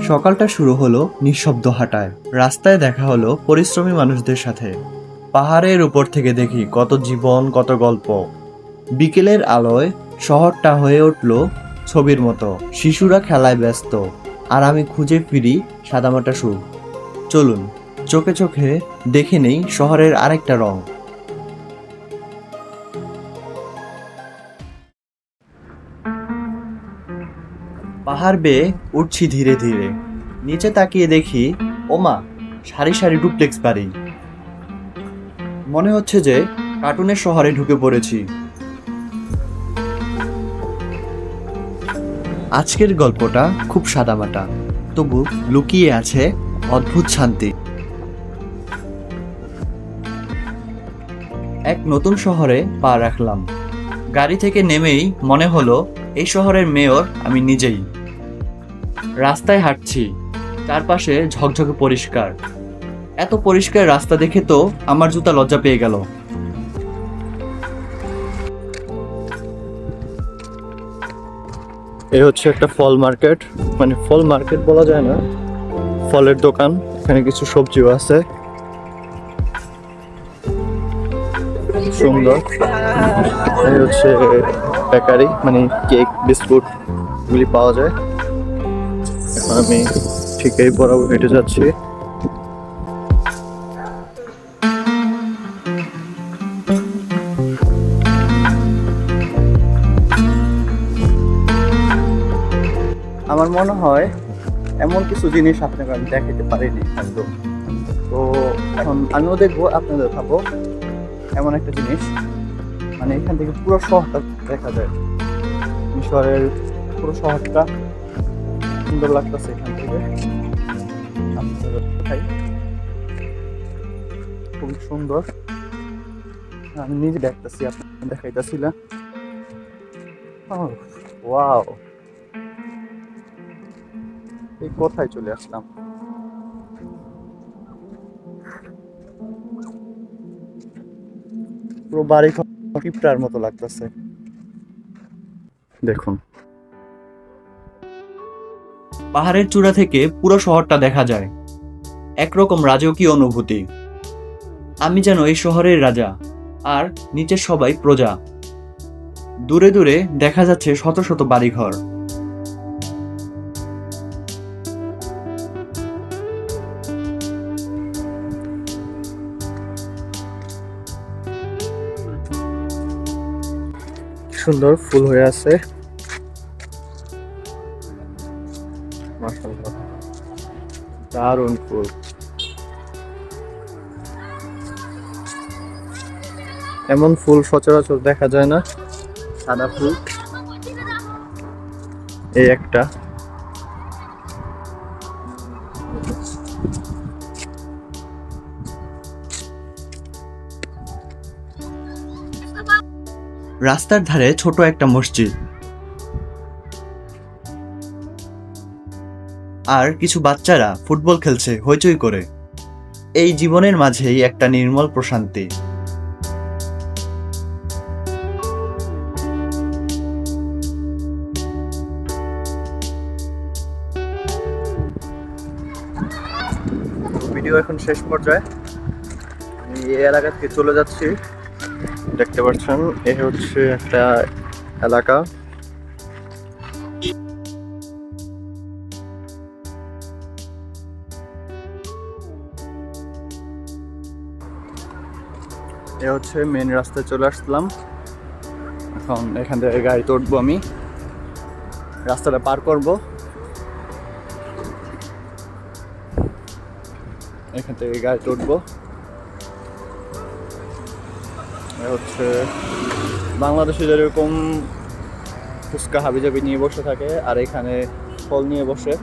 সকালটা শুরু হলো নিঃশব্দ হাঁটায়। রাস্তায় দেখা হলো পরিশ্রমী মানুষদের সাথে। পাহাড়ের উপর থেকে দেখি কত জীবন, কত গল্প। বিকেলের আলোয় শহরটা হয়ে উঠল ছবির মতো। শিশুরা খেলায় ব্যস্ত, আর আমি খুঁজে ফিরি সাদামাটা সুখ। চলুন, চোখে চোখে দেখে নেই শহরের আরেকটা রং। পাহাড় বেয়ে উঠছি ধীরে ধীরে। নিচে তাকিয়ে দেখি, ওমা, সারি সারি ডুপ্লেক্স বাড়ি। মনে হচ্ছে যে কার্টুনের শহরে ঢুকে পড়েছি। আজকের গল্পটা খুব সাদামাটা, তবু লুকিয়ে আছে অদ্ভুত শান্তি। এক নতুন শহরে পা রাখলাম। গাড়ি থেকে নেমেই মনে হলো এই শহরের মেয়র আমি নিজেই। রাস্তায় হাঁটছি, চারপাশে ঝকঝকে পরিষ্কার। এত পরিষ্কার রাস্তা দেখে তো আমার জুতা লজ্জা পেয়ে গেল। এই হচ্ছে একটা ফল মার্কেট, মানে ফল মার্কেট বলা যায় না, ফলের দোকান। এখানে কিছু সবজিও আছে, সুন্দর। এই হচ্ছে বেকারি, মানে কেক, বিস্কুট গুলি পাওয়া যায়। এখন আমি ঠিক এই বরাবর হেঁটে যাচ্ছি। আমার মনে হয় এমন কিছু জিনিস আপনাকে আমি দেখাতে পারিনি একদম। তো এখন আমিও দেখবো, আপনাদের দেখাবো এমন একটা জিনিস, মানে এখান থেকে পুরো শহরটা দেখা যায়। মিশরের পুরো শহরটা সুন্দর লাগতেছে এখান থেকে। আপনাদের দেখাই, খুবই সুন্দর। আমি নিজে দেখতেছি, আপনাদের দেখাইতেছি না। ওয়াও, এই কোথায় চলে আসলাম। পুরো বাড়ি পিঁপড়ার মতো লাগতেছে, দেখুন। পাহাড়ের চূড়া থেকে পুরো শহরটা দেখা যায়। একরকম রাজকীয় অনুভূতি। আমি যেন এই শহরের রাজা, আর নিচে সবাই প্রজা। দূরে দূরে দেখা যাচ্ছে শত শত বাড়িঘর। সুন্দর ফুল হয়ে আছে, মাশাআল্লাহ, দারুণ ফুল। এমন ফুল সচরাচর দেখা যায় না, সাদা ফুল। এই একটা, রাস্তার ধারে ছোট একটা মসজিদ, আর কিছু বাচ্চারা ফুটবল খেলছে হইচই করে। এই জীবনের মাঝেই একটা নির্মল প্রশান্তি। ভিডিও এখন শেষ পর্যায়ে। আমি এই এলাকা থেকে চলে যাচ্ছি। দেখতে পাচ্ছেন, এই হচ্ছে একটা এলাকা। এ হচ্ছে মেন রাস্তায় চলে আসলাম। এখন এখান থেকে গাড়িতে উঠবো, আমি রাস্তাটা পার করব। এখান থেকে গাড়িতে উঠবো। এ হচ্ছে বাংলাদেশে যেরকম ফুচকা হাবিজাবি নিয়ে বসে থাকে, আর এখানে ফল নিয়ে বসে,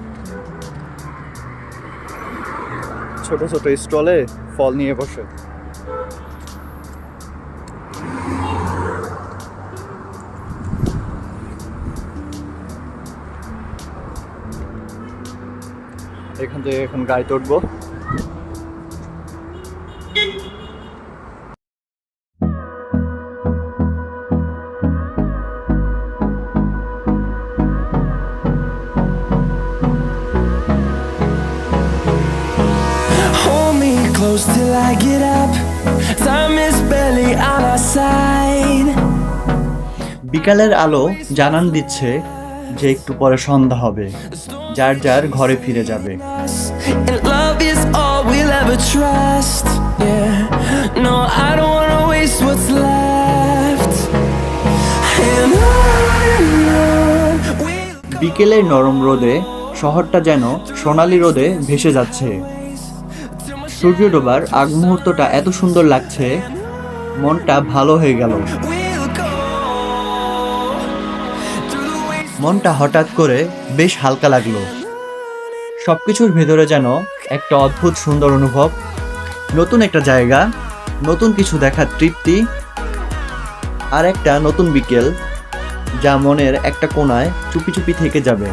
ছোট ছোট স্টলে ফল নিয়ে বসে। এখান থেকে এখন গাড়িতে উঠবো। close till I get up. Time is barely on our side. বিকালের আলো জানান দিচ্ছে যে একটু পরে সন্ধ্যা হবে, যার যার ঘরে ফিরে যাবে। And love is all we'll ever trust. Yeah, no, I don't wanna waste what's left. And on we'll বিকেলের নরম রোদে শহরটা যেন সোনালী রোদে ভেসে যাচ্ছে। সূর্য ডোবার আগ মুহূর্তটা এত সুন্দর লাগছে, মনটা ভালো হয়ে গেল। go through the waste. মনটা হঠাৎ করে বেশ হালকা লাগলো। সবকিছুর ভেতরে যেন একটা অদ্ভুত সুন্দর অনুভব, নতুন একটা জায়গা, নতুন কিছু দেখার তৃপ্তি, আর একটা নতুন বিকেল যা মনের একটা কোণায় চুপি চুপি থেকে যাবে।